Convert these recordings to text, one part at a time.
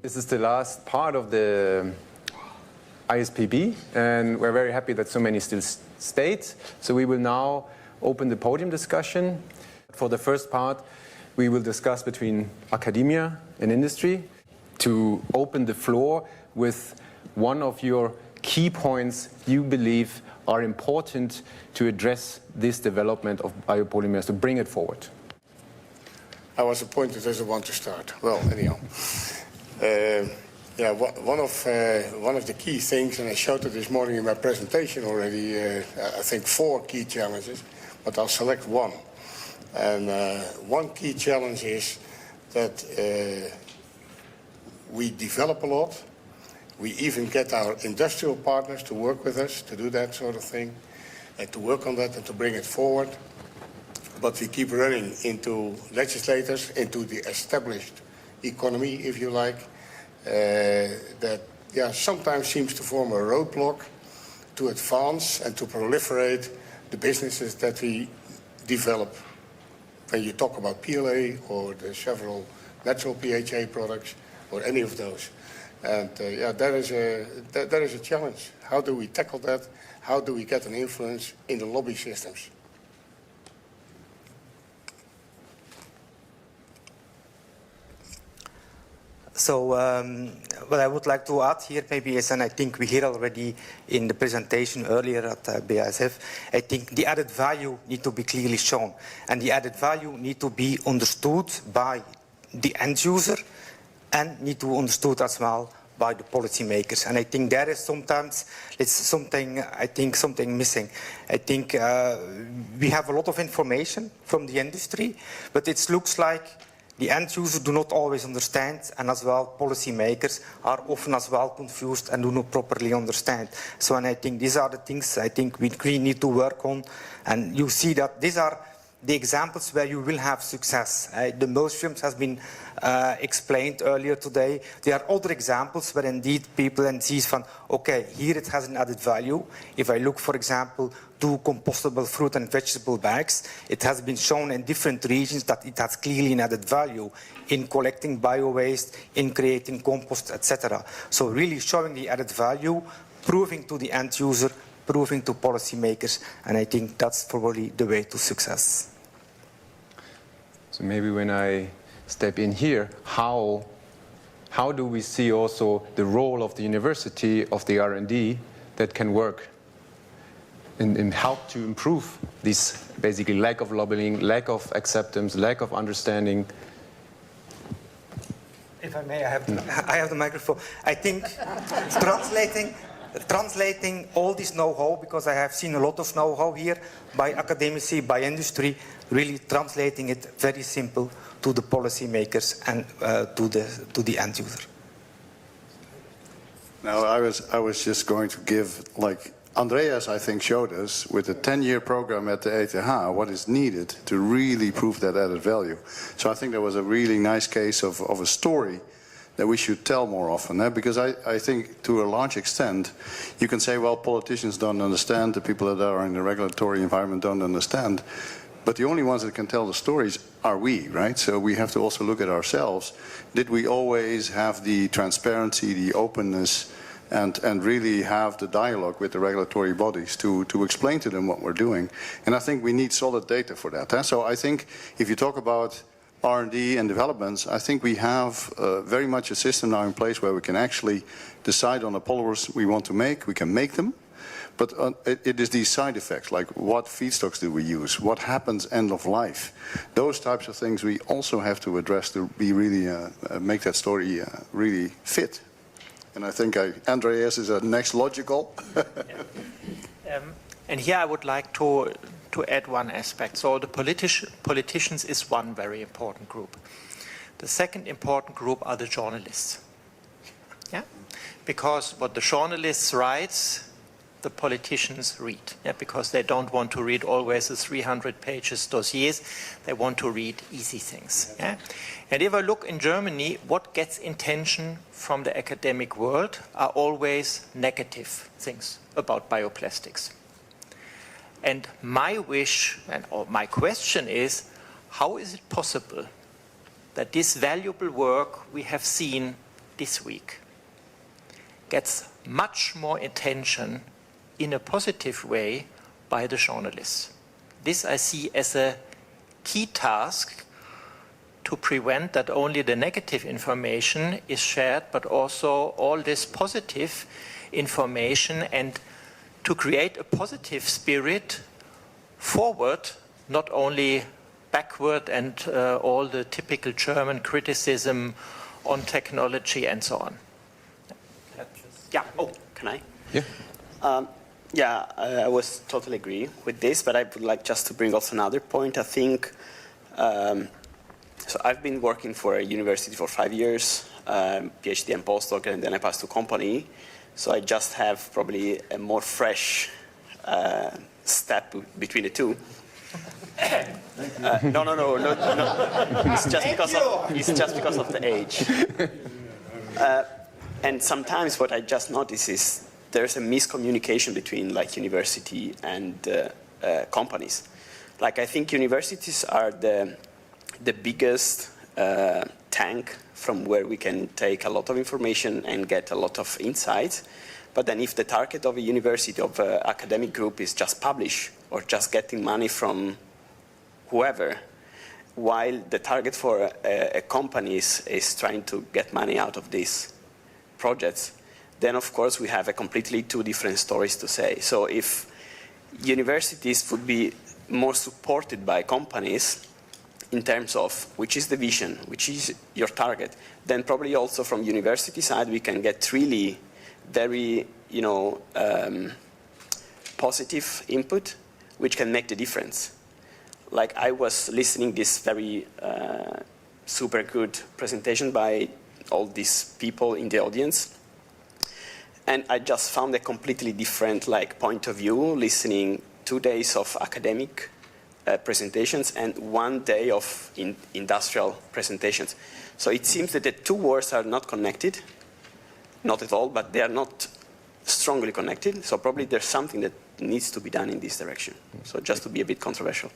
This is the last part of the ISBP, and we're very happy that so many still stayed. So we will now open the podium discussion. For the first part, we will discuss between academia and industry to open the floor with one of your key points you believe are important to address this development of biopolymers, to bring it forward. I was appointed as the one to start. Well, anyhow. Yeah, one of the key things, and I showed it this morning in my presentation already, I think 4 key challenges, but I'll select one. And one key challenge is that we develop a lot. We even get our industrial partners to work with us to do that sort of thing, and to work on that and to bring it forward. But we keep running into legislators, into the established economy, if you like, that sometimes seems to form a roadblock to advance and to proliferate the businesses that we develop. When you talk about PLA or the several natural PHA products or any of those. And that is a challenge. How do we tackle that? How do we get an influence in the lobby systems? So what I would like to add here maybe is, and I think we hear already in the presentation earlier at BASF, I think the added value need to be clearly shown. And the added value need to be understood by the end user and need to be understood as well by the policymakers. And I think there is sometimes something missing. I think we have a lot of information from the industry, but it looks like the end users do not always understand, and as well policymakers are often as well confused and do not properly understand. So, and I think these are the things I think we need to work on. And you see that these are the examples where you will have success. The emulsions has been explained earlier today. There are other examples where indeed people then see from, okay, here it has an added value. If I look, for example, to compostable fruit and vegetable bags, it has been shown in different regions that it has clearly an added value in collecting bio-waste, in creating compost, etc. So really showing the added value, proving to the end user, proving to policymakers, and I think that's probably the way to success. So maybe when I step in here, how do we see also the role of the university, of the R&D that can work and help to improve this basically lack of lobbying, lack of acceptance, lack of understanding? If I may, I have the microphone. I think translating all this know-how, because I have seen a lot of know-how here by academics, by industry, really translating it very simple to the policymakers and to the end user. Now, I was just going to give, like Andreas, I think, showed us with the 10-year program at the ETH what is needed to really prove that added value. So I think that was a really nice case of a story that we should tell more often. Because I think to a large extent, you can say, well, politicians don't understand, the people that are in the regulatory environment don't understand. But the only ones that can tell the stories are we, right? So we have to also look at ourselves. Did we always have the transparency, the openness, and really have the dialogue with the regulatory bodies to explain to them what we're doing? And I think we need solid data for that. So I think if you talk about R&D and developments, I think we have very much a system now in place where we can actually decide on the polymers we want to make. We can make them, but it is these side effects, like what feedstocks do we use, what happens end of life. Those types of things we also have to address to be really make that story really fit. And I think Andreas is next logical. And here I would like to add one aspect. So the politicians is one very important group. The second important group are the journalists. Yeah? Because what the journalists write, the politicians read. Yeah? Because they don't want to read always the 300 pages dossiers. They want to read easy things. Yeah? And if I look in Germany, what gets attention from the academic world are always negative things about bioplastics. And my wish, or my question is, how is it possible that this valuable work we have seen this week gets much more attention in a positive way by the journalists. This I see as a key task to prevent that only the negative information is shared, but also all this positive information, and to create a positive spirit forward, not only backward and all the typical German criticism on technology and so on. Yeah, oh, can I? Yeah. Yeah, I was totally agree with this, but I would like just to bring also another point. I think, so I've been working for a university for 5 years, PhD and postdoc, and then I passed to company. So I just have probably a more fresh step between the two. No. It's just because of the age. And sometimes what I just notice is there's a miscommunication between like university and companies. Like I think universities are the biggest tank from where we can take a lot of information and get a lot of insights. But then if the target of a university, of an academic group is just publish or just getting money from whoever, while the target for a company is trying to get money out of these projects, then of course we have a completely two different stories to say. So if universities would be more supported by companies in terms of which is the vision, which is your target, then probably also from university side we can get really very, positive input, which can make the difference. Like I was listening this very super good presentation by all these people in the audience, and I just found a completely different point of view, listening 2 days of academic presentations and 1 day of industrial presentations. So it seems that the two worlds are not connected, not at all, but they are not strongly connected. So probably there's something that needs to be done in this direction. So just to be a bit controversial.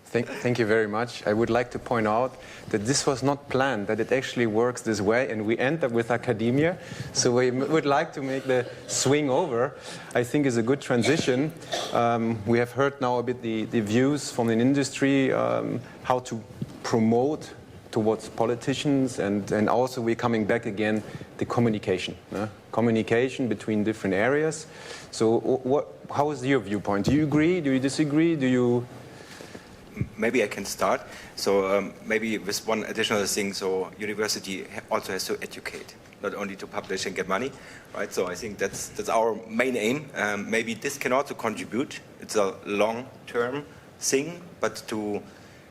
Thank you very much. I would like to point out that this was not planned, that it actually works this way, and we end up with academia. So we would like to make the swing over. I think is a good transition. We have heard now a bit the views from the industry, how to promote towards politicians, and also we're coming back again, the communication. Communication between different areas. So how is your viewpoint? Do you agree? Do you disagree? Do you... Maybe I can start. So maybe with one additional thing. So university also has to educate, not only to publish and get money, right? So I think that's our main aim. Maybe this can also contribute. It's a long-term thing, but to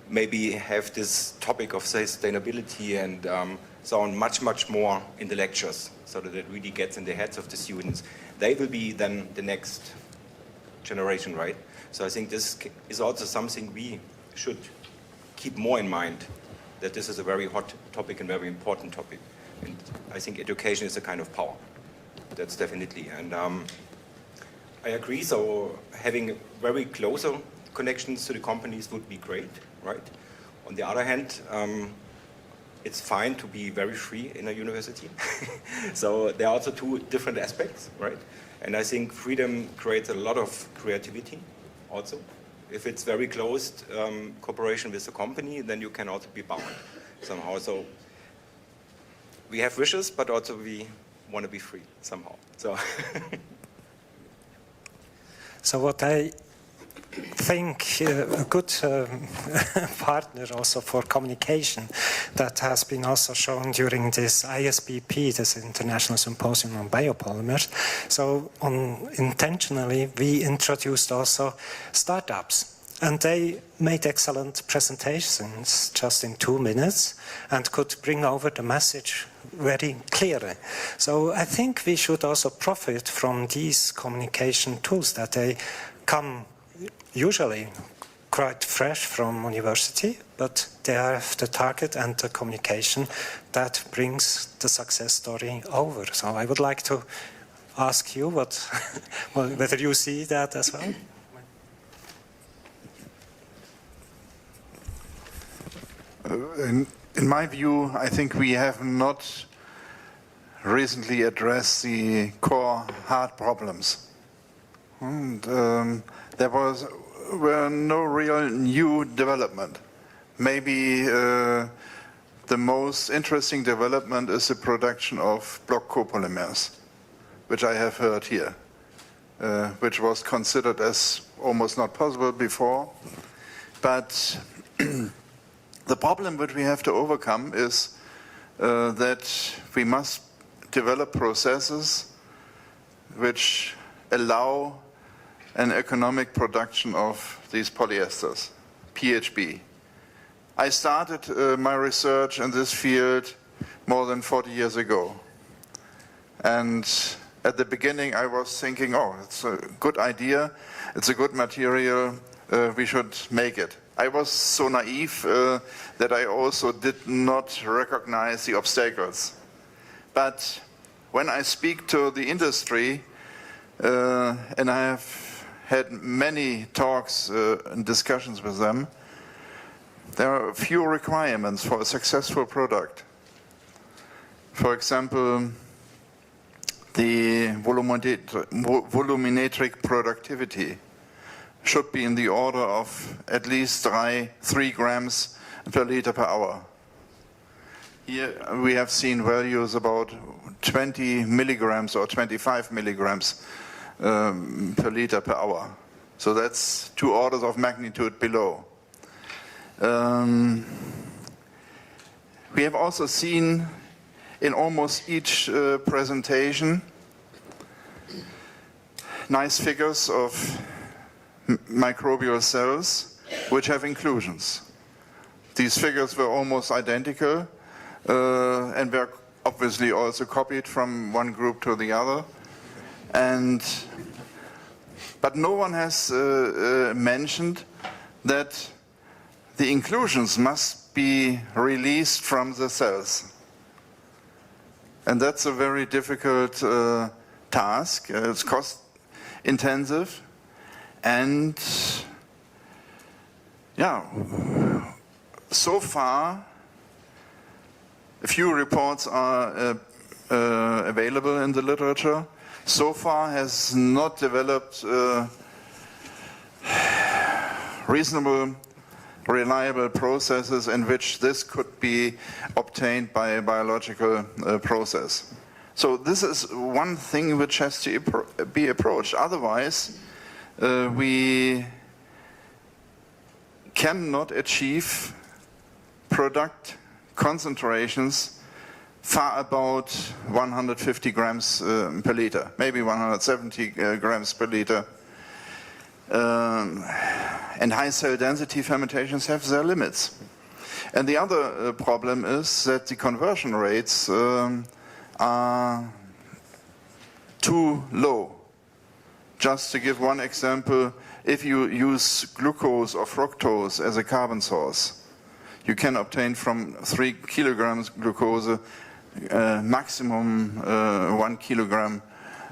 maybe have this topic of sustainability and so on much more in the lectures, so that it really gets in the heads of the students. They will be then the next generation, right? So I think this is also something we should keep more in mind, that this is a very hot topic and very important topic. And I think education is a kind of power. That's definitely. And I agree, so having very closer connections to the companies would be great, right? On the other hand, it's fine to be very free in a university. So there are also two different aspects, right? And I think freedom creates a lot of creativity also. If it's very closed cooperation with the company, then you can also be bound somehow. So we have wishes, but also we want to be free somehow. So, so what I think a good partner also for communication that has been also shown during this ISBP, this International Symposium on Biopolymers. So intentionally we introduced also startups, and they made excellent presentations just in 2 minutes and could bring over the message very clearly. So I think we should also profit from these communication tools that they come usually quite fresh from university, but they have the target and the communication that brings the success story over. So I would like to ask you whether you see that as well. In my view, I think we have not recently address the core hard problems. And there were no real new development. Maybe the most interesting development is the production of block copolymers, which I have heard here, which was considered as almost not possible before. But the problem which we have to overcome is that we must develop processes which allow an economic production of these polyesters, PHB. I started my research in this field more than 40 years ago. And at the beginning I was thinking, oh, it's a good idea, it's a good material, we should make it. I was so naive that I also did not recognize the obstacles. But when I speak to the industry, and I have had many talks and discussions with them, there are a few requirements for a successful product. For example, the volumetric productivity should be in the order of at least 3 grams per liter per hour. Here we have seen values about 20 milligrams or 25 milligrams per liter per hour. So that's 2 orders of magnitude below. We have also seen in almost each presentation nice figures of microbial cells which have inclusions. These figures were almost identical and were obviously also copied from one group to the other. But no one has mentioned that the inclusions must be released from the cells. And that's a very difficult task. It's cost intensive. And yeah, so far, a few reports are available in the literature. So far has not developed reasonable, reliable processes in which this could be obtained by a biological process. So this is one thing which has to be approached. Otherwise, we cannot achieve product concentrations far about 150 grams per liter, maybe 170 grams per liter. And high cell density fermentations have their limits. And the other problem is that the conversion rates are too low. Just to give one example, if you use glucose or fructose as a carbon source, you can obtain from 3 kilograms glucose maximum 1 kilogram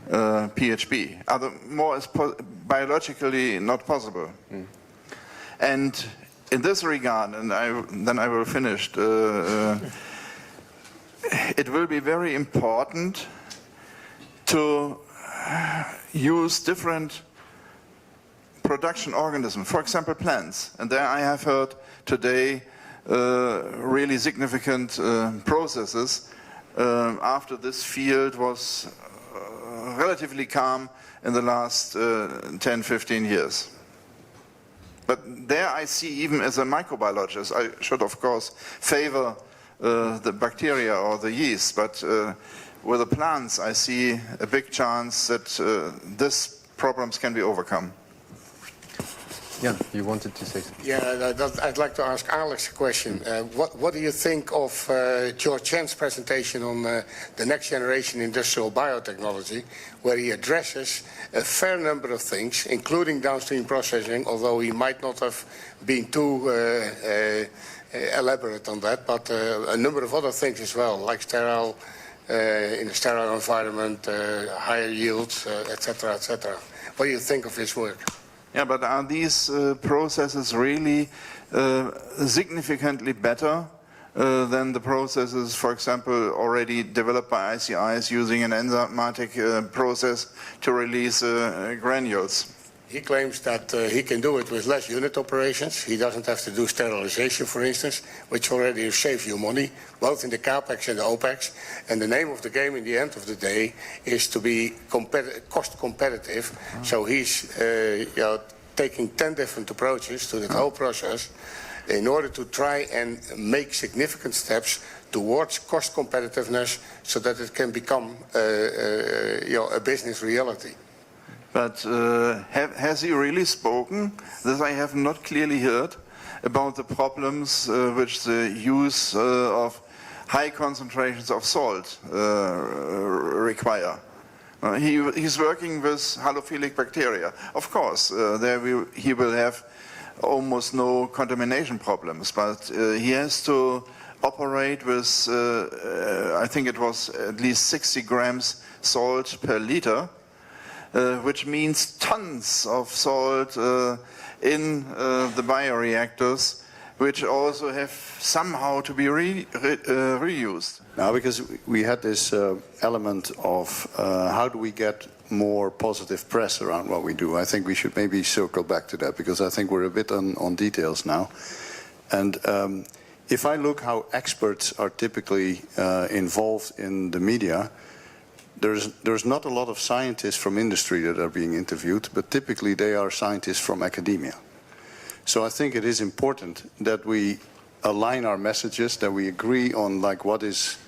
PHB. More is biologically not possible. And in this regard, and then I will finish, it will be very important to use different production organisms, for example plants. And there I have heard today really significant processes after this field was relatively calm in the last 10-15 years. But there I see, even as a microbiologist, I should of course favor the bacteria or the yeast, but with the plants I see a big chance that these problems can be overcome. Yeah, you wanted to say something. Yeah, I'd like to ask Alex a question. What do you think of George Chen's presentation on the next generation industrial biotechnology, where he addresses a fair number of things, including downstream processing, although he might not have been too elaborate on that, but a number of other things as well, like sterile, in a sterile environment, higher yields, etc., etc. What do you think of his work? Yeah, but are these processes really significantly better than the processes, for example, already developed by ICIs using an enzymatic process to release granules. He claims that he can do it with less unit operations. He doesn't have to do sterilization, for instance, which already saves you money, both in the CapEx and the OpEx. And the name of the game in the end of the day is to be cost competitive. So he's taking 10 different approaches to the whole process in order to try and make significant steps towards cost competitiveness so that it can become a business reality. But has he really spoken, this I have not clearly heard, about the problems which the use of high concentrations of salt require? He's working with halophilic bacteria. Of course, he will have almost no contamination problems, but he has to operate with, I think it was at least 60 grams salt per liter, which means tons of salt in the bioreactors, which also have somehow to be reused. Now, because we had this element of how do we get more positive press around what we do. I think we should maybe circle back to that, because I think we're a bit on details now. And if I look how experts are typically involved in the media, there's not a lot of scientists from industry that are being interviewed, but typically they are scientists from academia. So I think it is important that we align our messages, that we agree on like what is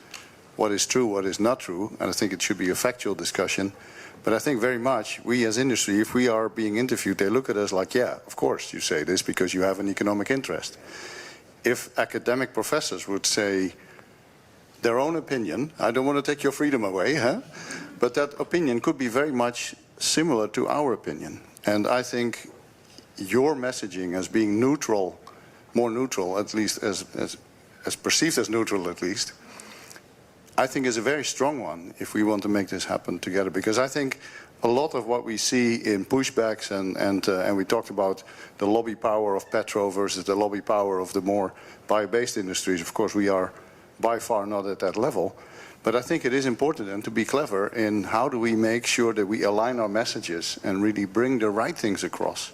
true, what is not true, and I think it should be a factual discussion. But I think very much we as industry, if we are being interviewed, they look at us like, yeah, of course you say this because you have an economic interest. If academic professors would say their own opinion, I don't want to take your freedom away, huh? But that opinion could be very much similar to our opinion. And I think your messaging as being neutral, more neutral, at least as perceived as neutral at least, I think is a very strong one if we want to make this happen together. Because I think a lot of what we see in pushbacks and we talked about the lobby power of petro versus the lobby power of the more bio-based industries. Of course, we are by far not at that level. But I think it is important then to be clever in how do we make sure that we align our messages and really bring the right things across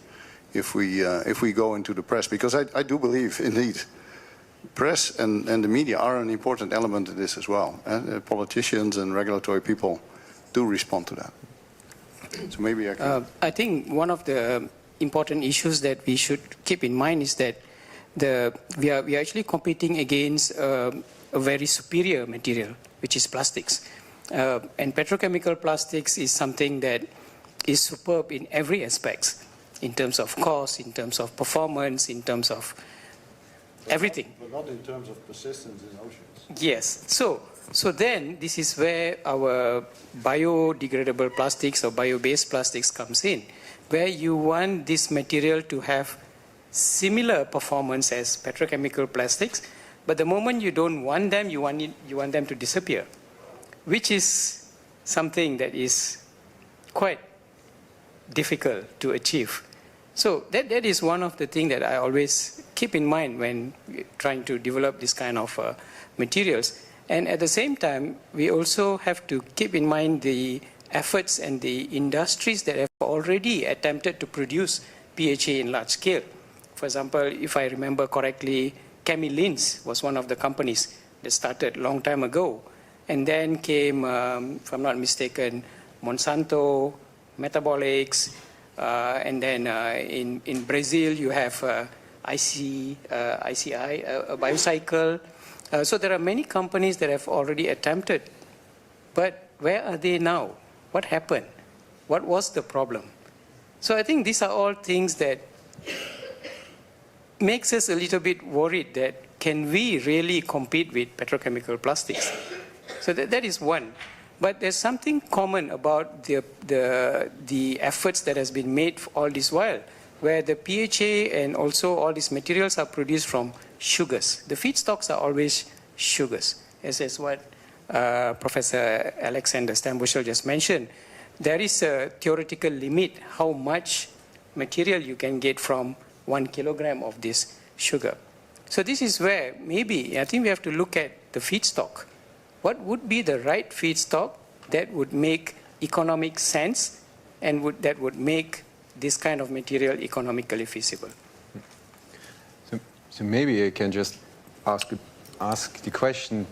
if we go into the press. Because I do believe, indeed, press and the media are an important element in this as well. Politicians and regulatory people do respond to that. So maybe I can... I think one of the important issues that we should keep in mind is that we are actually competing against a very superior material, which is plastics. And petrochemical plastics is something that is superb in every aspect, in terms of cost, in terms of performance, in terms of everything. But not in terms of persistence in oceans. Yes. So then this is where our biodegradable plastics or bio-based plastics comes in, where you want this material to have similar performance as petrochemical plastics, but the moment you don't want them, you want them to disappear, which is something that is quite difficult to achieve. So that is one of the things that I always keep in mind when trying to develop this kind of materials. And at the same time, we also have to keep in mind the efforts and the industries that have already attempted to produce PHA in large scale. For example, if I remember correctly, Chemilins was one of the companies that started a long time ago. And then came, if I'm not mistaken, Monsanto, Metabolics, and then in Brazil you have ICI, Biocycle. So there are many companies that have already attempted. But where are they now? What happened? What was the problem? So I think these are all things that makes us a little bit worried that can we really compete with petrochemical plastics? So that is one. But there's something common about the efforts that has been made all this while, where the PHA and also all these materials are produced from sugars. The feedstocks are always sugars, as is what Professor Alexander Stambushel just mentioned. There is a theoretical limit how much material you can get from 1 kilogram of this sugar. So this is where maybe I think we have to look at the feedstock. What would be the right feedstock that would make economic sense and that would make this kind of material economically feasible? So maybe I can just ask the question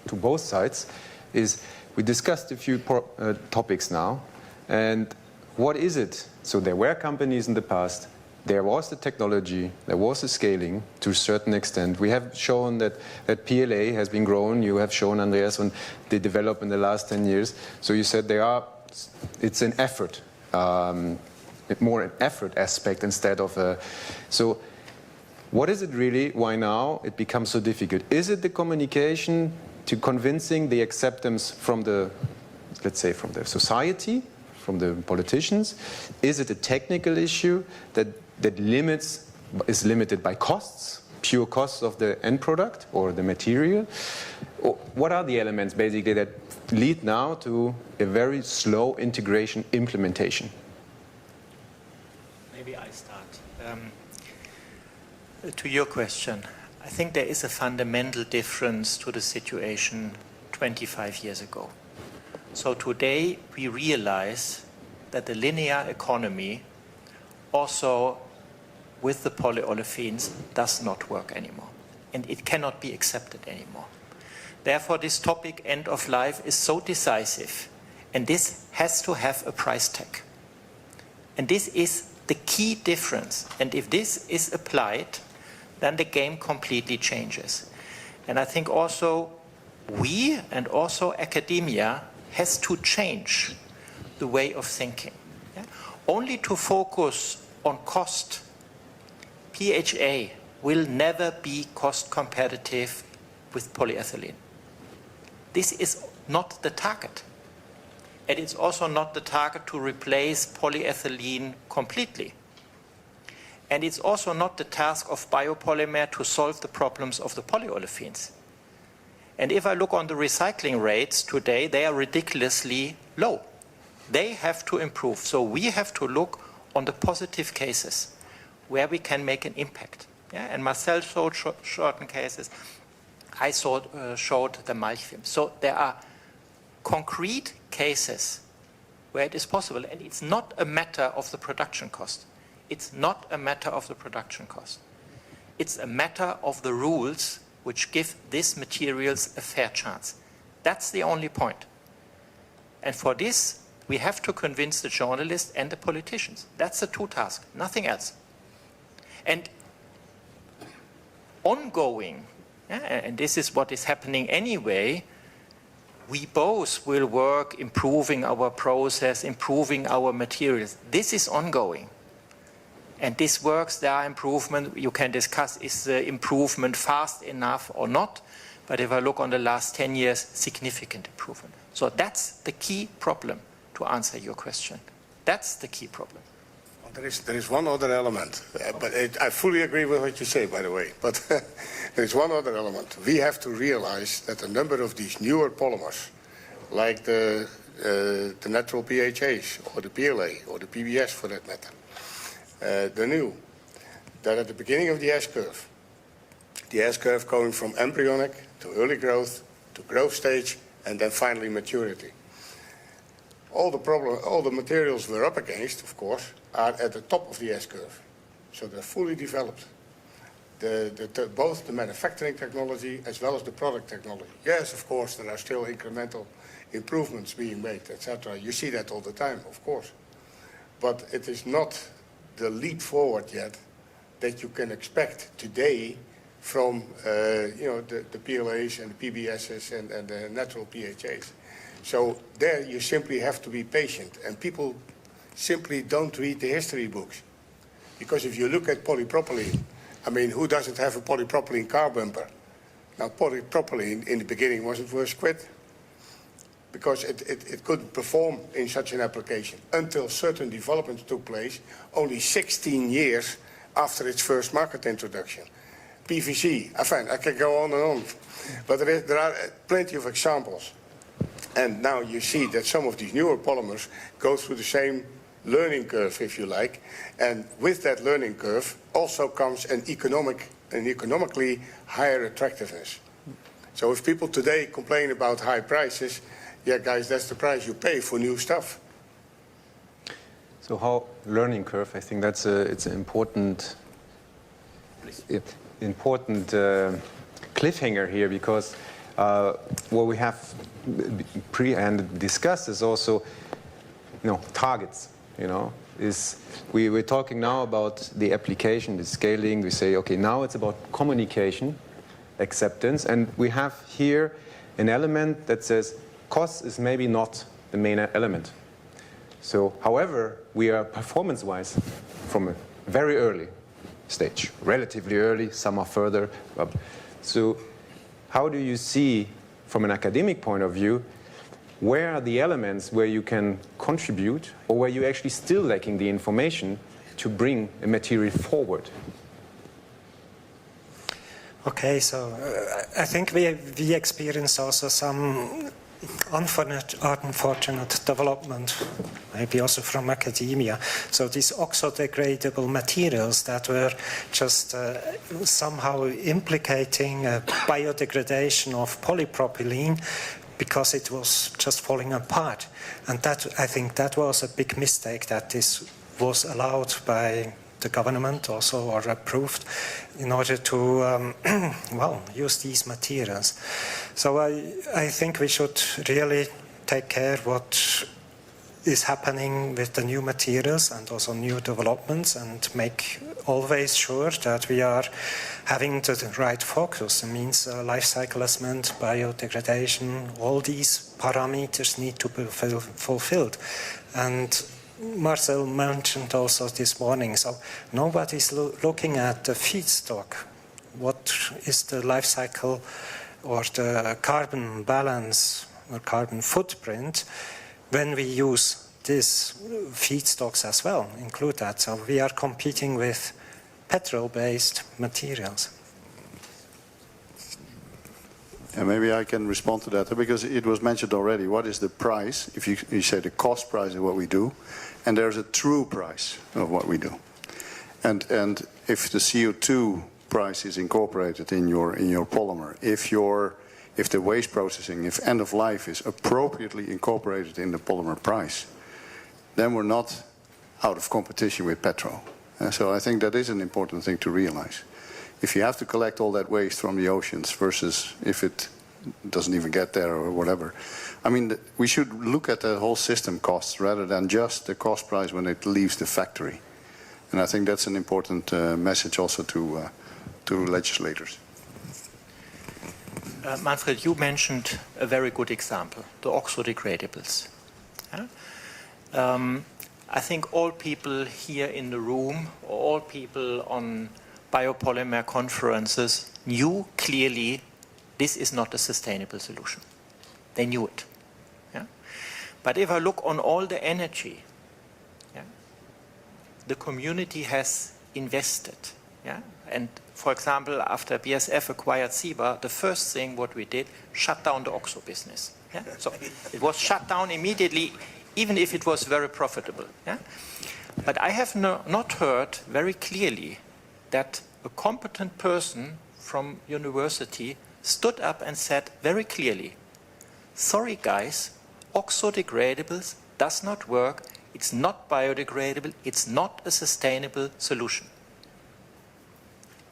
to both sides. Is we discussed a few topics now, and what is it? So there were companies in the past. There was the technology, there was the scaling to a certain extent. We have shown that PLA has been grown. You have shown, Andreas, when they developed in the last 10 years. So you said it's an effort, more an effort aspect instead of a. So what is it really? Why now it becomes so difficult? Is it the communication to convincing the acceptance from the, let's say, from the society, from the politicians? Is it a technical issue that is limited by costs, pure costs of the end product or the material? Or what are the elements basically that lead now to a very slow integration implementation? Maybe I start. To your question, I think there is a fundamental difference to the situation 25 years ago. So today we realize that the linear economy also with the polyolefins does not work anymore, and it cannot be accepted anymore. Therefore, this topic, end of life, is so decisive, and this has to have a price tag. And this is the key difference, and if this is applied, then the game completely changes. And I think also we and also academia has to change the way of thinking. Yeah? Only to focus on cost, PHA will never be cost competitive with polyethylene. This is not the target. And it's also not the target to replace polyethylene completely. And it's also not the task of biopolymer to solve the problems of the polyolefins. And if I look on the recycling rates today, they are ridiculously low. They have to improve. So we have to look on the positive cases where we can make an impact. Yeah? And Marcel showed certain cases. I showed the Malchfilm. So there are concrete cases where it is possible. And it's not a matter of the production cost. It's not a matter of the production cost. It's a matter of the rules which give these materials a fair chance. That's the only point. And for this, we have to convince the journalists and the politicians. That's the two tasks, nothing else. And ongoing, and this is what is happening anyway, we both will work improving our process, improving our materials. This is ongoing. And this works, there are improvements. You can discuss, is the improvement fast enough or not? But if I look on the last 10 years, significant improvement. So that's the key problem, to answer your question. That's the key problem. Well, there is one other element, but I fully agree with what you say, by the way. But there is one other element. We have to realize that a number of these newer polymers, like the natural PHAs, or the PLA, or the PBS for that matter, that at the beginning of the S-curve going from embryonic to early growth, to growth stage, and then finally maturity. All the materials we're up against, of course, are at the top of the S-curve. So they're fully developed. Both the manufacturing technology as well as the product technology. Yes, of course, there are still incremental improvements being made, etc. You see that all the time, of course. But it is not the leap forward yet that you can expect today from the PLAs and the PBSs and the natural PHAs. So there you simply have to be patient, and people simply don't read the history books. Because if you look at polypropylene, I mean, who doesn't have a polypropylene car bumper? Now, polypropylene in the beginning wasn't worth quit, because it couldn't perform in such an application until certain developments took place only 16 years after its first market introduction. PVC, enfin, I can go on and on. But there are plenty of examples. And now you see that some of these newer polymers go through the same learning curve, if you like. And with that learning curve also comes an economically higher attractiveness. So if people today complain about high prices, yeah, guys, that's the price you pay for new stuff. So how learning curve? I think it's an important cliffhanger here, because what we have and discussed is also, targets. We're talking now about the application, the scaling. We say, okay, now it's about communication, acceptance, and we have here an element that says cost is maybe not the main element. So, however, we are performance-wise from a very early stage, relatively early, some are further. So, how do you see, from an academic point of view, where are the elements where you can contribute, or where you're actually still lacking the information to bring a material forward? Okay, so I think we experience also some unfortunate development, maybe also from academia. So these oxo-degradable materials that were just somehow implicating biodegradation of polypropylene because it was just falling apart. And that, I think that was a big mistake, that this was allowed by the government also, or approved, in order to use these materials. So I think we should really take care what is happening with the new materials and also new developments, and make always sure that we are having the right focus. It means life cycle assessment, biodegradation, all these parameters need to be fulfilled. And Marcel mentioned also this morning, so nobody's looking at the feedstock. What is the life cycle or the carbon balance or carbon footprint when we use these feedstocks as well, include that. So we are competing with petrol-based materials. And maybe I can respond to that, because it was mentioned already. What is the price? If you say the cost price of what we do, and there's a true price of what we do. And if the CO2 price is incorporated in your polymer, if the waste processing, if end of life is appropriately incorporated in the polymer price, then we're not out of competition with petrol. So I think that is an important thing to realize. If you have to collect all that waste from the oceans versus if it doesn't even get there or whatever, I mean, we should look at the whole system costs rather than just the cost price when it leaves the factory. And I think that's an important message also to legislators. Manfred, you mentioned a very good example, the oxo-degradables. Yeah? I think all people here in the room, or all people on biopolymer conferences, knew clearly this is not a sustainable solution. They knew it. Yeah? But if I look on all the energy, yeah, the community has invested. Yeah? And for example, after BASF acquired Ciba, the first thing what we did, shut down the OXO business. Yeah? So it was shut down immediately, even if it was very profitable. Yeah? But I have not heard very clearly that a competent person from university stood up and said very clearly, sorry guys, oxo-degradables does not work, it's not biodegradable, it's not a sustainable solution.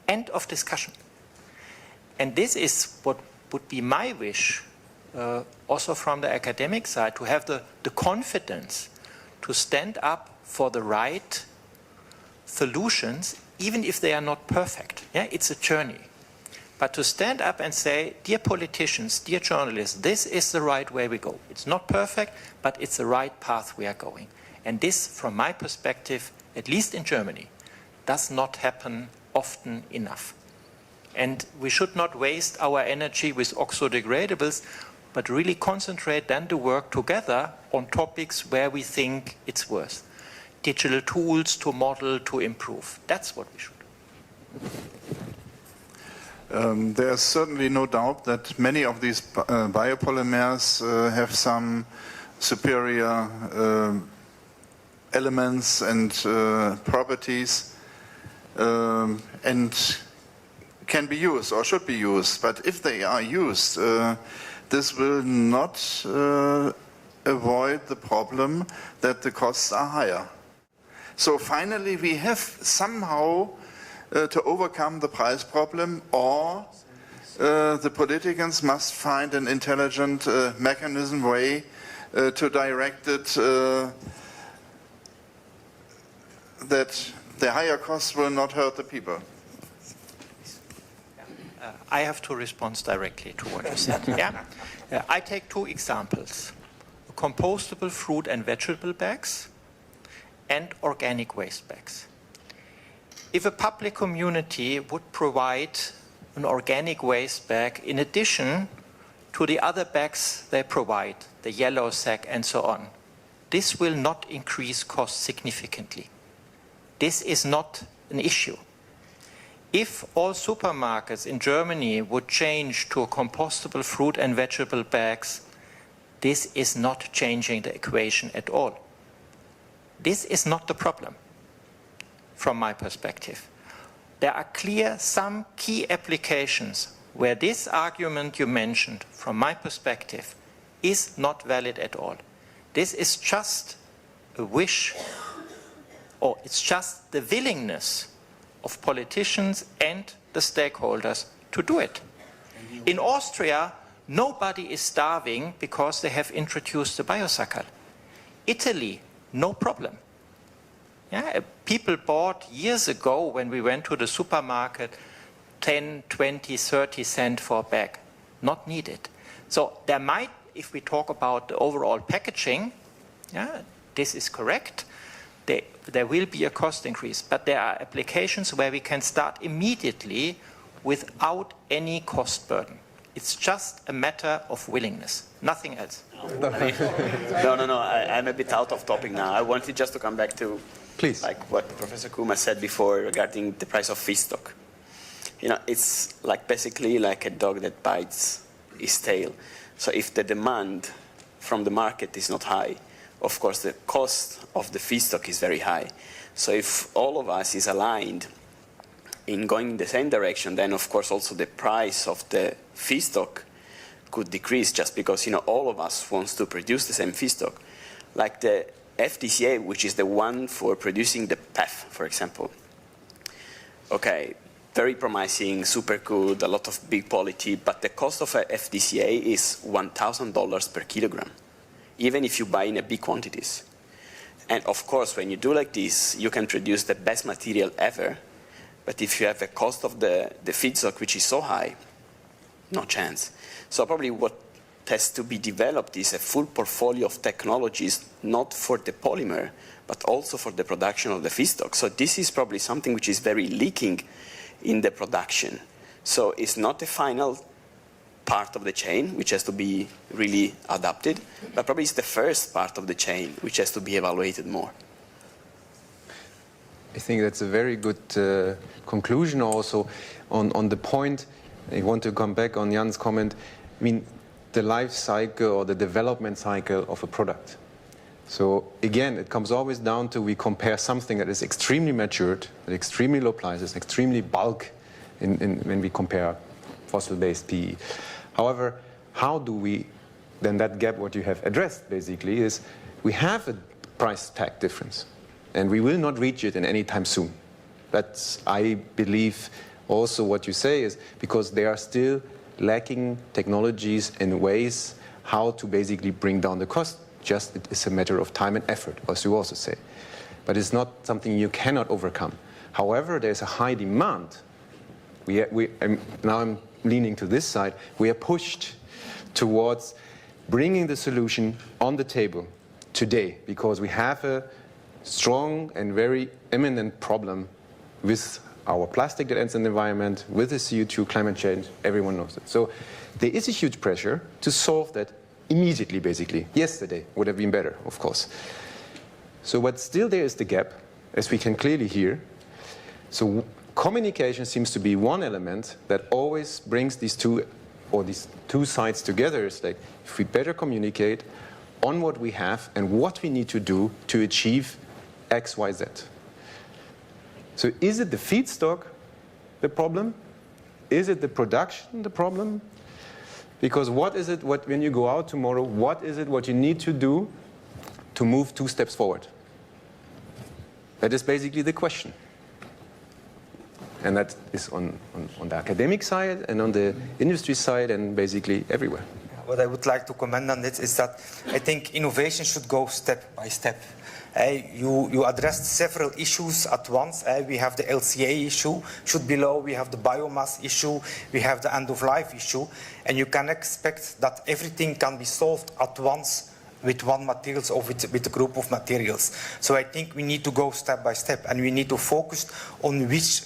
End of discussion. And this is what would be my wish, also from the academic side, to have the confidence to stand up for the right solutions, even if they are not perfect. Yeah? It's a journey. But to stand up and say, dear politicians, dear journalists, this is the right way we go. It's not perfect, but it's the right path we are going. And this, from my perspective, at least in Germany, does not happen often enough. And we should not waste our energy with oxo-degradables, but really concentrate then to work together on topics where we think it's worth. Digital tools to model, to improve. That's what we should do. There is certainly no doubt that many of these biopolymers have some superior elements and properties and can be used or should be used. But if they are used, this will not avoid the problem that the costs are higher. So finally we have somehow to overcome the price problem, or the politicians must find an intelligent mechanism way to direct it that the higher costs will not hurt the people. I have to respond directly to what you said. Yeah? I take two examples: compostable fruit and vegetable bags and organic waste bags. If a public community would provide an organic waste bag in addition to the other bags they provide, the yellow sack and so on, this will not increase costs significantly. This is not an issue. If all supermarkets in Germany would change to compostable fruit and vegetable bags, this is not changing the equation at all. This is not the problem, from my perspective. There are clear some key applications where this argument you mentioned, from my perspective, is not valid at all. This is just a wish, or it's just the willingness of politicians and the stakeholders to do it. In Austria, nobody is starving because they have introduced the biosuckle. Italy, no problem. Yeah, people bought years ago, when we went to the supermarket, 10, 20, 30 cents for a bag. Not needed. So there might, if we talk about the overall packaging, yeah, this is correct. There will be a cost increase, but there are applications where we can start immediately without any cost burden. It's just a matter of willingness, nothing else. No, I'm a bit out of topic now. I wanted just to come back to like what Professor Kuma said before regarding the price of feedstock. You know, it's like basically like a dog that bites its tail. So if the demand from the market is not high, of course the cost of the feedstock is very high. So if all of us is aligned in going in the same direction, then of course also the price of the feedstock could decrease, just because, you know, all of us wants to produce the same feedstock. Like the FDCA, which is the one for producing the PEF, for example. Okay, very promising, super good, a lot of big quality, but the cost of a FDCA is $1,000 per kilogram, even if you buy in a big quantities. And of course, when you do like this, you can produce the best material ever, but if you have a cost of the feedstock which is so high, no chance. So probably what has to be developed is a full portfolio of technologies, not for the polymer, but also for the production of the feedstock. So this is probably something which is very leaking in the production. So it's not the final part of the chain which has to be really adapted, but probably it's the first part of the chain which has to be evaluated more. I think that's a very good conclusion also on the point. I want to come back on Jan's comment. I mean, the life cycle or the development cycle of a product. So again, it comes always down to we compare something that is extremely matured, at extremely low prices, extremely bulk when we compare fossil-based PE. However, how do we, then that gap what you have addressed basically is we have a price tag difference and we will not reach it in any time soon. That's, I believe, also what you say is because they are still lacking technologies and ways how to basically bring down the cost. Just it is a matter of time and effort, as you also say. But it's not something you cannot overcome. However, there's a high demand. Now I'm leaning to this side. We are pushed towards bringing the solution on the table today because we have a strong and very imminent problem with our plastic that ends in the environment, with the CO2, climate change, everyone knows it. So there is a huge pressure to solve that immediately, basically. Yesterday would have been better, of course. So but still there is the gap, as we can clearly hear. So communication seems to be one element that always brings these two sides together. It's like, if we better communicate on what we have and what we need to do to achieve X, Y, Z. So is it the feedstock the problem? Is it the production the problem? Because what is it, when you go out tomorrow, what is it what you need to do to move 2 steps forward? That is basically the question. And that is on the academic side and on the industry side and basically everywhere. What I would like to comment on this is that I think innovation should go step by step. You addressed several issues at once. We have the LCA issue, should be low. We have the biomass issue. We have the end-of-life issue. And you can expect that everything can be solved at once with one materials or with a group of materials. So I think we need to go step by step, and we need to focus on which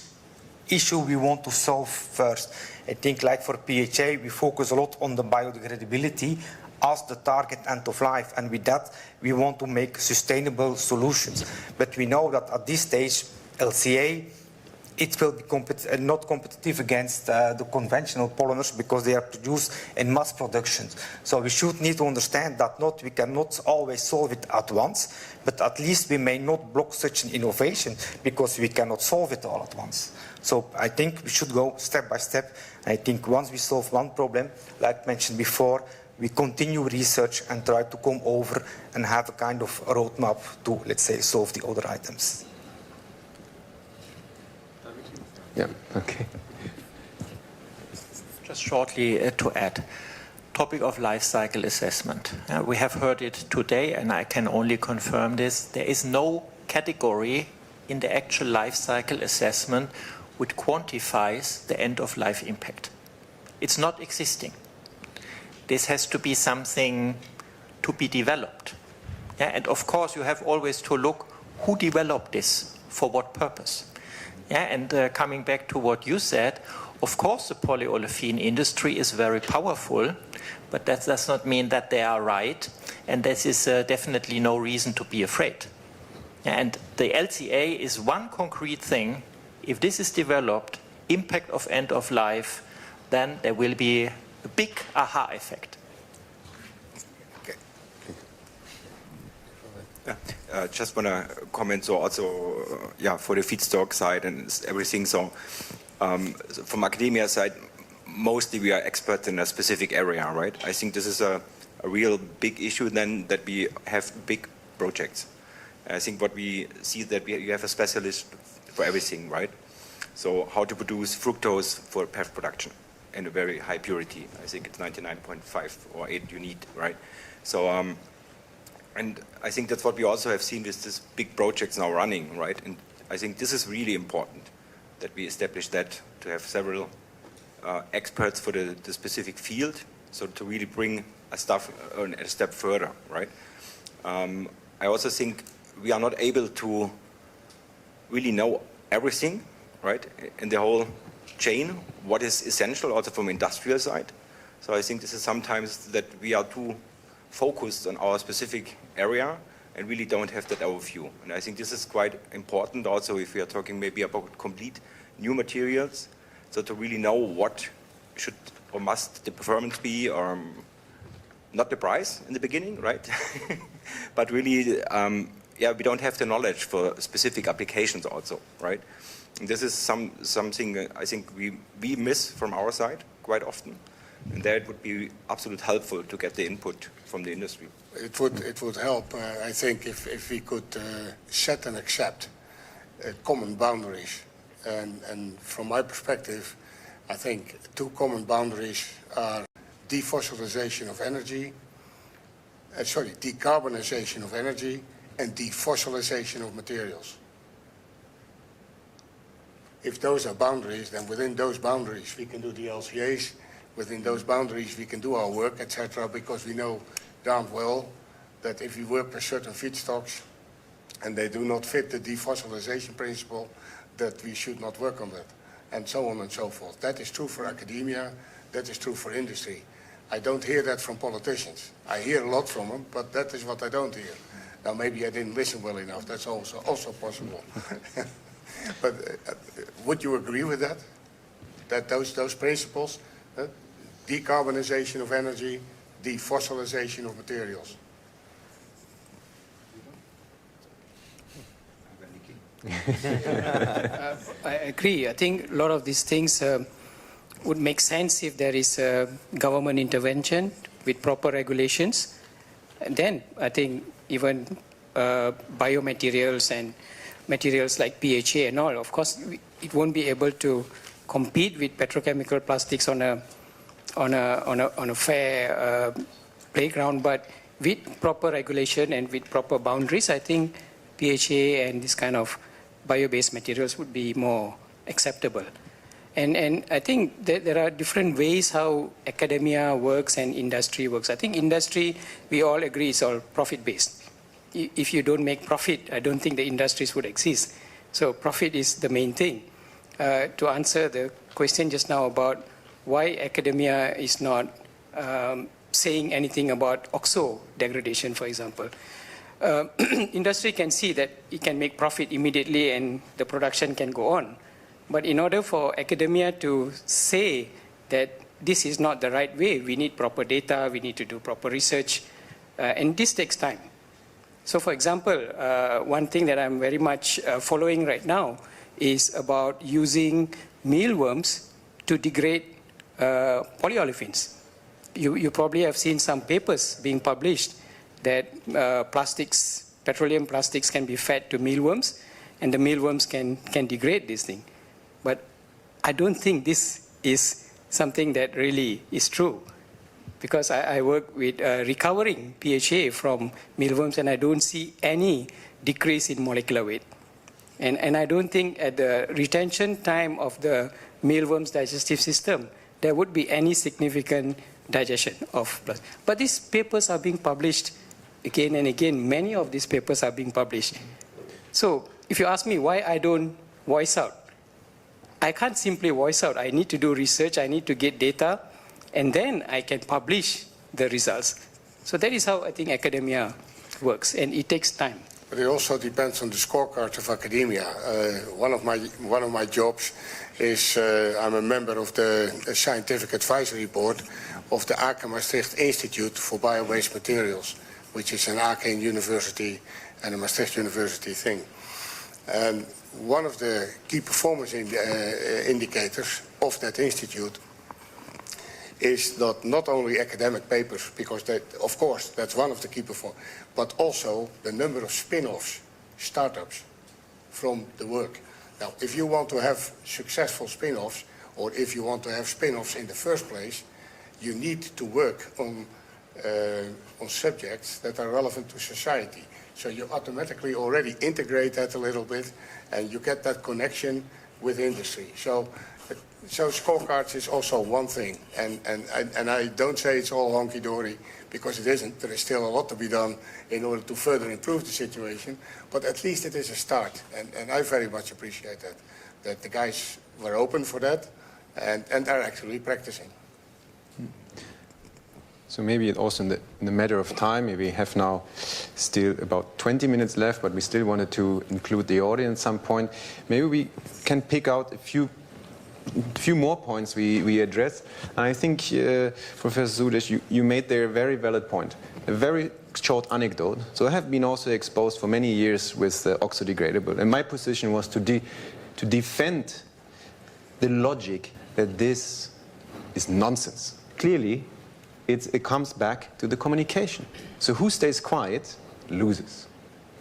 issue we want to solve first. I think like for PHA, we focus a lot on the biodegradability as the target end of life, and with that we want to make sustainable solutions. But we know that at this stage LCA, it will be not competitive against the conventional polymers because they are produced in mass production. So we should need to understand that we cannot always solve it at once, but at least we may not block such an innovation because we cannot solve it all at once. So I think we should go step by step. I think once we solve one problem, like mentioned before, we continue research and try to come over and have a kind of roadmap to, let's say, solve the other items. Yeah, okay. Just shortly to add, topic of life cycle assessment. We have heard it today, and I can only confirm this. There is no category in the actual life cycle assessment which quantifies the end-of-life impact. It's not existing. This has to be something to be developed. Yeah, and of course, you have always to look who developed this, for what purpose. Yeah, and coming back to what you said, of course the polyolefin industry is very powerful, but that does not mean that they are right, and this is definitely no reason to be afraid. And the LCA is one concrete thing. If this is developed, impact of end of life, then there will be a big aha effect. Just want to comment, so also, for the feedstock side and everything, so from academia side, mostly we are experts in a specific area, right? I think this is a real big issue then, that we have big projects. I think what we see that you have a specialist for everything, right? So how to produce fructose for PEF production in a very high purity. I think it's 99.5 or 8 you need, right? So, and I think that's what we also have seen with these big projects now running, right? And I think this is really important that we establish that, to have several experts for the specific field, so to really bring a step further, right? I also think we are not able to really know everything, right, in the whole chain, what is essential also from industrial side. So I think this is sometimes that we are too focused on our specific area and really don't have that overview. And I think this is quite important also if we are talking maybe about complete new materials, so to really know what should or must the performance be, or not the price in the beginning, right? But really, we don't have the knowledge for specific applications also, right? And this is something I think we miss from our side quite often. And there it would be absolutely helpful to get the input from the industry. It would help, I think, if we could set and accept common boundaries. And from my perspective, I think 2 common boundaries are defossilization of energy, decarbonization of energy, and defossilization of materials. If those are boundaries, then within those boundaries we can do the LCAs, within those boundaries we can do our work, etc., because we know darn well that if we work with certain feedstocks and they do not fit the defossilization principle, that we should not work on that, and so on and so forth. That is true for academia, that is true for industry. I don't hear that from politicians. I hear a lot from them, but that is what I don't hear. Now maybe I didn't listen well enough, that's also possible. But would you agree with that? That those principles, decarbonization of energy, defossilization of materials? I agree. I think a lot of these things would make sense if there is government intervention with proper regulations. And then I think even biomaterials and materials like PHA and all, of course, it won't be able to compete with petrochemical plastics on a fair playground. But with proper regulation and with proper boundaries, I think PHA and this kind of bio-based materials would be more acceptable. And I think that there are different ways how academia works and industry works. I think industry, we all agree, is all profit-based. If you don't make profit, I don't think the industries would exist. So profit is the main thing. To answer the question just now about why academia is not saying anything about OXO degradation, for example. Industry can see that it can make profit immediately and the production can go on. But in order for academia to say that this is not the right way, we need proper data, we need to do proper research, and this takes time. So for example, one thing that I'm very much following right now is about using mealworms to degrade polyolefins. You probably have seen some papers being published that petroleum plastics can be fed to mealworms, and the mealworms can degrade this thing. But I don't think this is something that really is true, because I work with recovering PHA from mealworms, and I don't see any decrease in molecular weight. And I don't think at the retention time of the mealworms digestive system, there would be any significant digestion of plastic. But these papers are being published again and again. Many of these papers are being published. So if you ask me why I don't voice out, I can't simply voice out. I need to do research, I need to get data, and then I can publish the results. So that is how I think academia works, and it takes time. But it also depends on the scorecards of academia. One of my jobs is I'm a member of the scientific advisory board of the Aken Maastricht Institute for Bio-Based Materials, which is an Aken University and a Maastricht University thing. And one of the key performance indicators of that institute is that not only academic papers, because that, of course, that's one of the key performance, but also the number of spin-offs, startups from the work. Now, if you want to have successful spin-offs, or if you want to have spin-offs in the first place, you need to work on subjects that are relevant to society. So you automatically already integrate that a little bit, and you get that connection with industry. So scorecards is also one thing, and I don't say it's all honky-dory, because it isn't. There is still a lot to be done in order to further improve the situation, but at least it is a start, and I very much appreciate that the guys were open for that, and are actually practicing. So maybe also in the matter of time, we have now still about 20 minutes left, but we still wanted to include the audience at some point. Maybe we can pick out a few more points we address. And I think, Professor Sudesh, you made there a very valid point, a very short anecdote. So I have been also exposed for many years with oxo-degradable, and my position was to defend the logic that this is nonsense. Clearly, it comes back to the communication. So who stays quiet loses.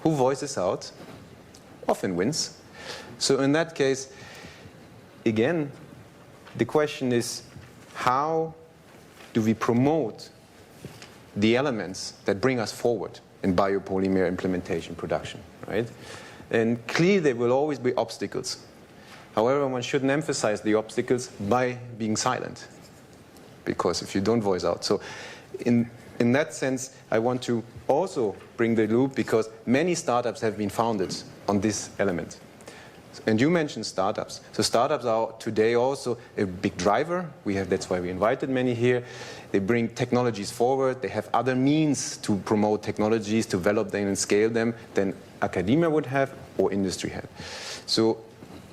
Who voices out often wins. So in that case, again, the question is, how do we promote the elements that bring us forward in biopolymer implementation production, right? And clearly there will always be obstacles. However, one shouldn't emphasize the obstacles by being silent, because if you don't voice out. So in that sense, I want to also bring the loop, because many startups have been founded on this element. And you mentioned startups. So startups are today also a big driver. That's why we invited many here. They bring technologies forward. They have other means to promote technologies, to develop them and scale them than academia would have or industry had. So,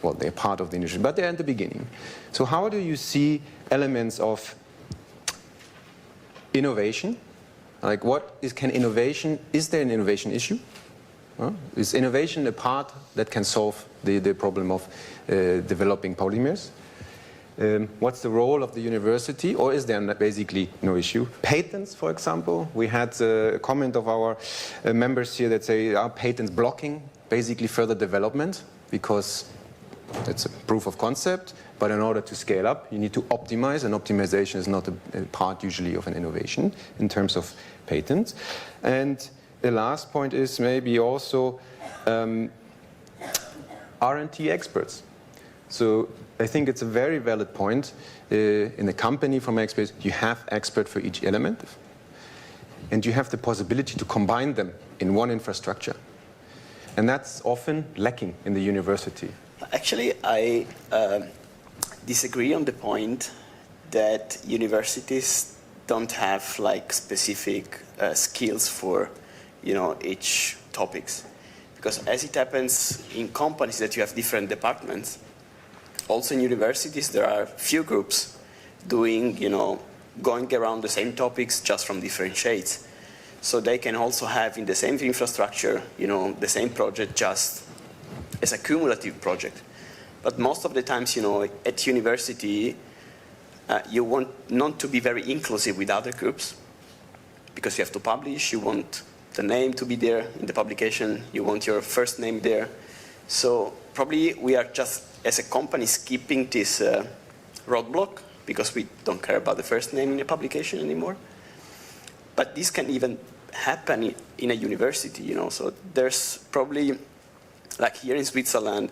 well, they're part of the industry, but they're at the beginning. So how do you see elements of innovation? Like is there an innovation issue? Is innovation a part that can solve the problem of developing polymers? What's the role of the university, or is there basically no issue? Patents, for example, we had a comment of our members here that say, are patents blocking basically further development? Because it's a proof of concept, but in order to scale up, you need to optimize, and optimization is not a part usually of an innovation in terms of patents. And the last point is maybe also R&D experts. So I think it's a very valid point. In a company, from my experience, you have expert for each element, and you have the possibility to combine them in one infrastructure. And that's often lacking in the university. Actually, I disagree on the point that universities don't have like specific skills for, each topics. Because as it happens in companies that you have different departments, also in universities there are few groups doing, going around the same topics just from different shades. So they can also have in the same infrastructure, the same project just as a cumulative project. But most of the times, at university, you want not to be very inclusive with other groups because you have to publish, you want the name to be there in the publication, you want your first name there. So probably we are just, as a company, skipping this roadblock because we don't care about the first name in the publication anymore. But this can even happen in a university, So there's probably, like here in Switzerland,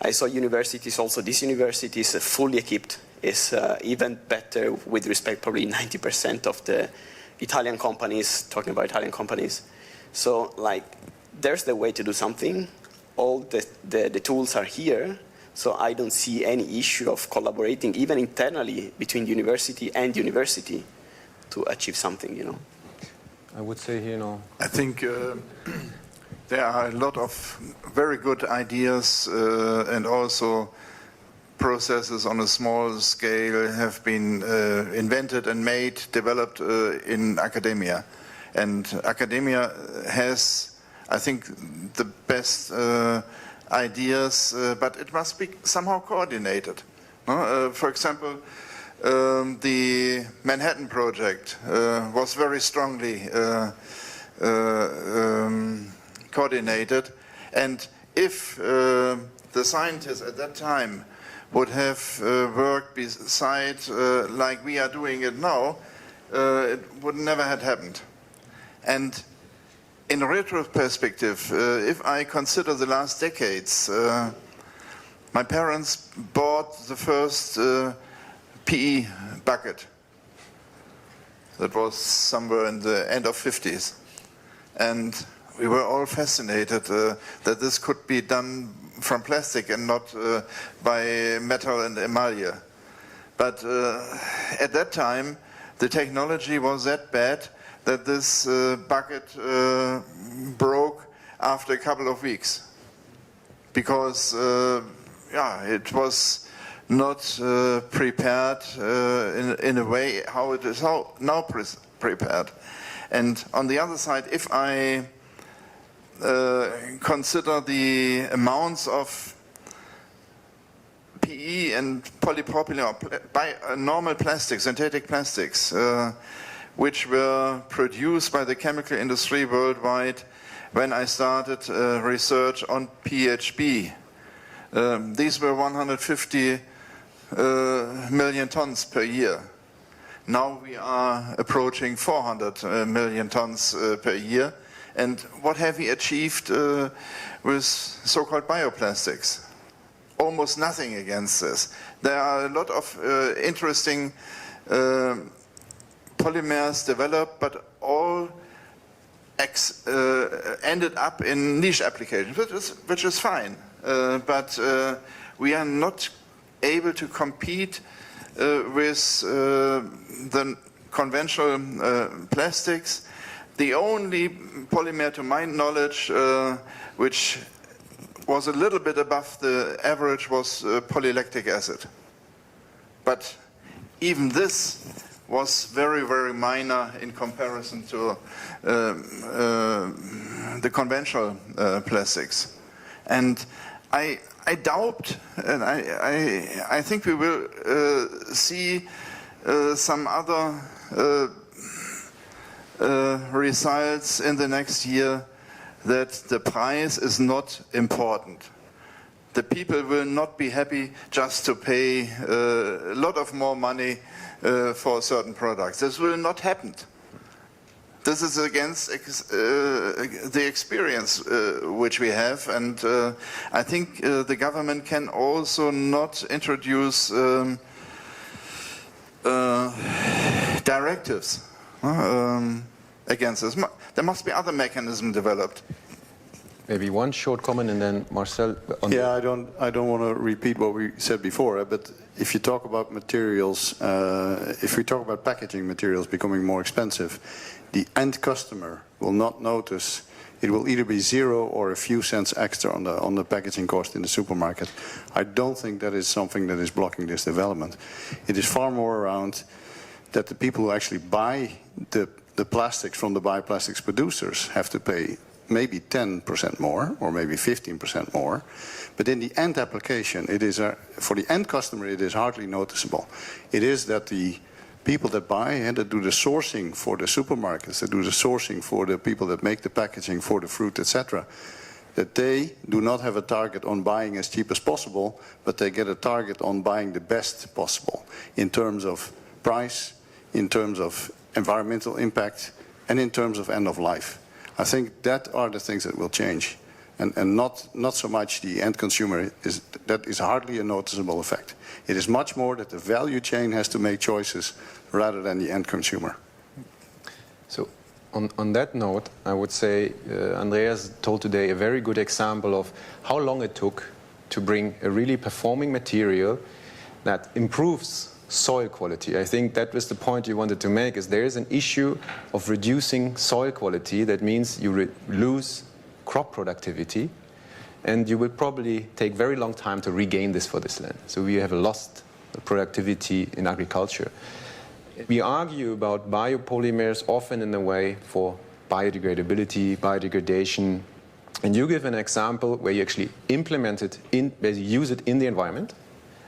I saw universities, also this university is fully equipped, is even better with respect, probably 90% of the Italian companies, talking about Italian companies. So like, there's the way to do something. All the tools are here. So I don't see any issue of collaborating, even internally, between university and university to achieve something, I would say here, I think there are a lot of very good ideas and also processes on a small scale have been invented and made, developed in academia. And academia has, I think, the best ideas, but it must be somehow coordinated. For example, the Manhattan Project was very strongly coordinated, and if the scientists at that time would have worked beside like we are doing it now, it would never have happened. And in a retro perspective, if I consider the last decades, my parents bought the first PE bucket. That was somewhere in the end of 50s. And we were all fascinated that this could be done from plastic and not by metal and emaille. But at that time, the technology was that bad that this bucket broke after a couple of weeks. Because, it was not prepared in a way how it is now prepared. And on the other side, if I consider the amounts of PE and polypropylene, or normal plastics, synthetic plastics, which were produced by the chemical industry worldwide when I started research on PHB. These were 150 million tons per year. Now we are approaching 400 million tons per year. And what have we achieved with so-called bioplastics? Almost nothing against this. There are a lot of interesting polymers developed, but all ended up in niche applications, which is fine. But we are not able to compete with the conventional plastics. The only polymer, to my knowledge, which was a little bit above the average was polylactic acid. But even this was very, very minor in comparison to the conventional plastics. And I doubt, and I think we will see some other results in the next year, that the price is not important. The people will not be happy just to pay a lot of more money for certain products. This will not happen. This is against the experience which we have, and I think the government can also not introduce directives against this. There must be other mechanisms developed. Maybe one short comment and then Marcel. Yeah, I don't want to repeat what we said before, but if you talk about materials, if we talk about packaging materials becoming more expensive, the end customer will not notice. It will either be zero or a few cents extra on the packaging cost in the supermarket. I don't think that is something that is blocking this development. It is far more around that the people who actually buy the plastics from the bioplastics producers have to pay maybe 10% more or maybe 15% more, but in the end application, it is for the end customer, it is hardly noticeable. It is that the people that buy and that do the sourcing for the supermarkets, that do the sourcing for the people that make the packaging for the fruit, etc., that they do not have a target on buying as cheap as possible, but they get a target on buying the best possible in terms of price, in terms of environmental impact, and in terms of end of life. I think that are the things that will change, and not so much the end consumer. That is hardly a noticeable effect. It is much more that the value chain has to make choices rather than the end consumer. So on that note, I would say Andreas told today a very good example of how long it took to bring a really performing material that improves soil quality. I think that was the point you wanted to make, is there is an issue of reducing soil quality. That means you lose crop productivity, and you will probably take very long time to regain this for this land. So we have lost productivity in agriculture. We argue about biopolymers often in the way for biodegradability, biodegradation, and you give an example where you actually implement it where you use it in the environment,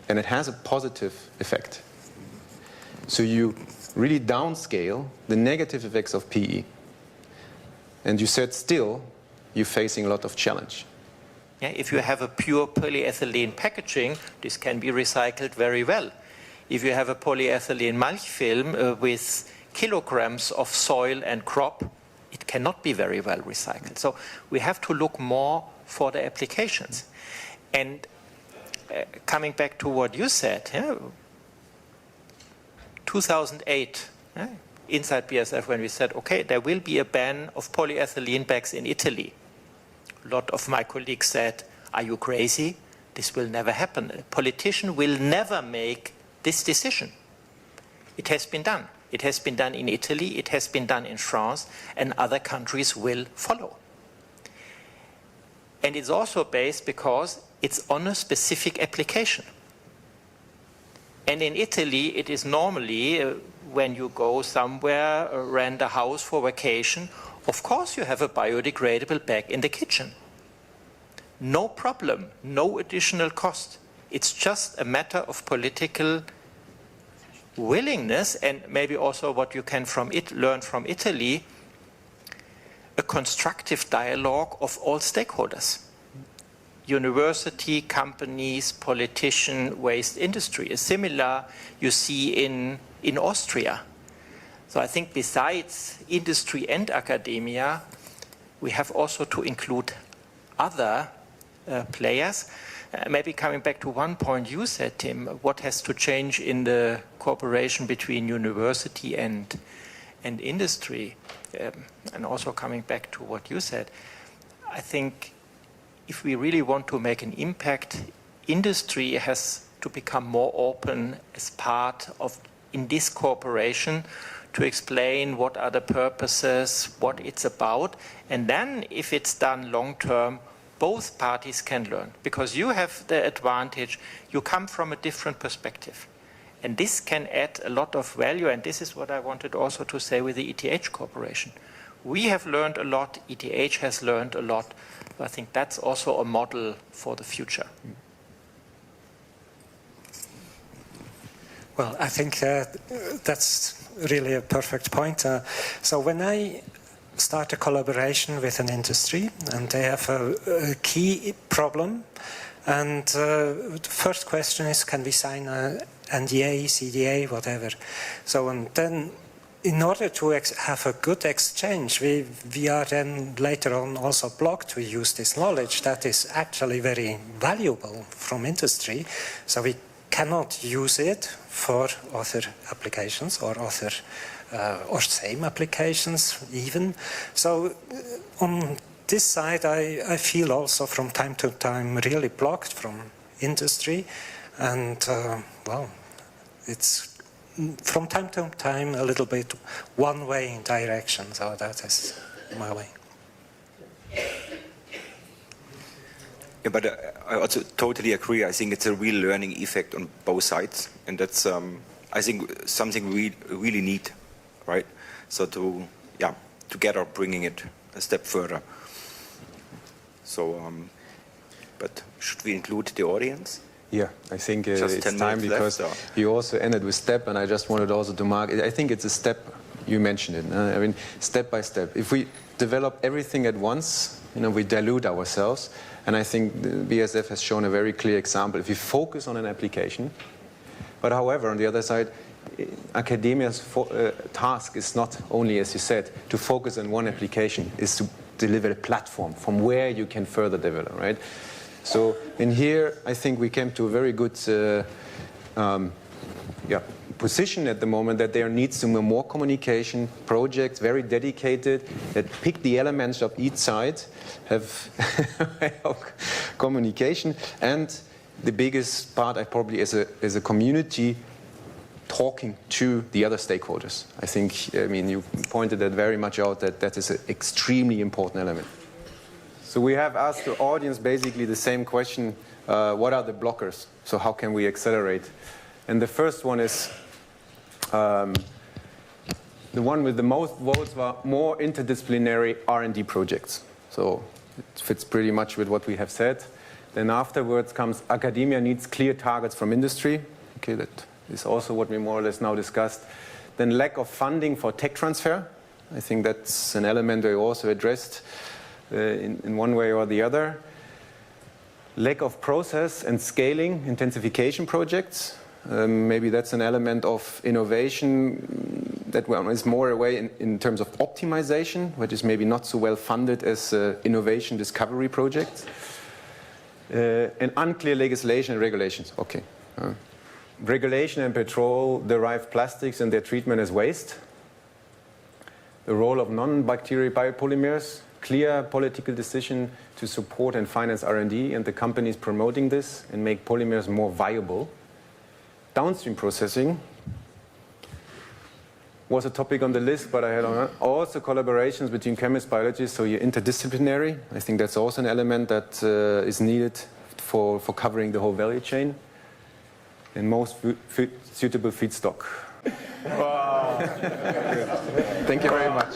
and it has a positive effect. So you really downscale the negative effects of PE. And you said still, you're facing a lot of challenge. Yeah, if you have a pure polyethylene packaging, this can be recycled very well. If you have a polyethylene Milchfilm with kilograms of soil and crop, it cannot be very well recycled. So we have to look more for the applications. And coming back to what you said, 2008, inside BASF, when we said, okay, there will be a ban of polyethylene bags in Italy. A lot of my colleagues said, are you crazy? This will never happen. A politician will never make this decision. It has been done. It has been done in Italy, it has been done in France, and other countries will follow. And it's also based because it's on a specific application. And in Italy, it is normally, when you go somewhere, rent a house for vacation, of course you have a biodegradable bag in the kitchen. No problem, no additional cost. It's just a matter of political willingness, and maybe also what you can learn from Italy, a constructive dialogue of all stakeholders. University, companies, politicians, waste industry is similar you see in Austria. So I think besides industry and academia, we have also to include other players. Maybe coming back to one point you said, Tim, what has to change in the cooperation between university and industry? And also coming back to what you said, I think if we really want to make an impact, industry has to become more open as part of, in this cooperation, to explain what are the purposes, what it's about, and then if it's done long term, both parties can learn, because you have the advantage, you come from a different perspective. And this can add a lot of value, and this is what I wanted also to say with the ETH cooperation. We have learned a lot, ETH has learned a lot. I think that's also a model for the future. Well, I think that's really a perfect point. So when I start a collaboration with an industry and they have a key problem, and the first question is, can we sign a NDA, CDA, whatever? So, and then in order to have a good exchange, we are then later on also blocked to use this knowledge that is actually very valuable from industry. So we cannot use it for other applications or other or same applications even. So on this side, I feel also from time to time really blocked from industry, and well, it's from time to time a little bit one-way direction. So that is my way. Yeah, but I also totally agree. I think it's a real learning effect on both sides, and that's I think something we really need, right? So together bringing it a step further. So, but should we include the audience? Yeah, I think it's time, because you also ended with step, and I just wanted also to mark, I think it's a step, you mentioned it, I mean, step by step. If we develop everything at once, we dilute ourselves, and I think the BASF has shown a very clear example. If you focus on an application, but however, on the other side, academia's task is not only, as you said, to focus on one application, is to deliver a platform from where you can further develop, right? So in here, I think we came to a very good position at the moment, that there needs to be more communication, projects very dedicated, that pick the elements of each side, have communication, and the biggest part, I probably, is a community talking to the other stakeholders. I think, you pointed that very much out, that is an extremely important element. So we have asked the audience basically the same question, what are the blockers? So how can we accelerate? And the first one is, the one with the most votes were more interdisciplinary R&D projects. So it fits pretty much with what we have said. Then afterwards comes academia needs clear targets from industry. Okay, that is also what we more or less now discussed. Then lack of funding for tech transfer. I think that's an element we also addressed in one way or the other. Lack of process and scaling intensification projects. Maybe that's an element of innovation that is more away in terms of optimization, which is maybe not so well funded as innovation discovery projects. And unclear legislation and regulations. Okay. Regulation and petrol-derived plastics and their treatment as waste. The role of non-bacterial biopolymers. Clear political decision to support and finance R&D and the companies promoting this and make polymers more viable. Downstream processing was a topic on the list, but I had on also collaborations between chemists, biologists, so you're interdisciplinary. I think that's also an element that is needed for covering the whole value chain. And most suitable feedstock. Wow. Thank you very much.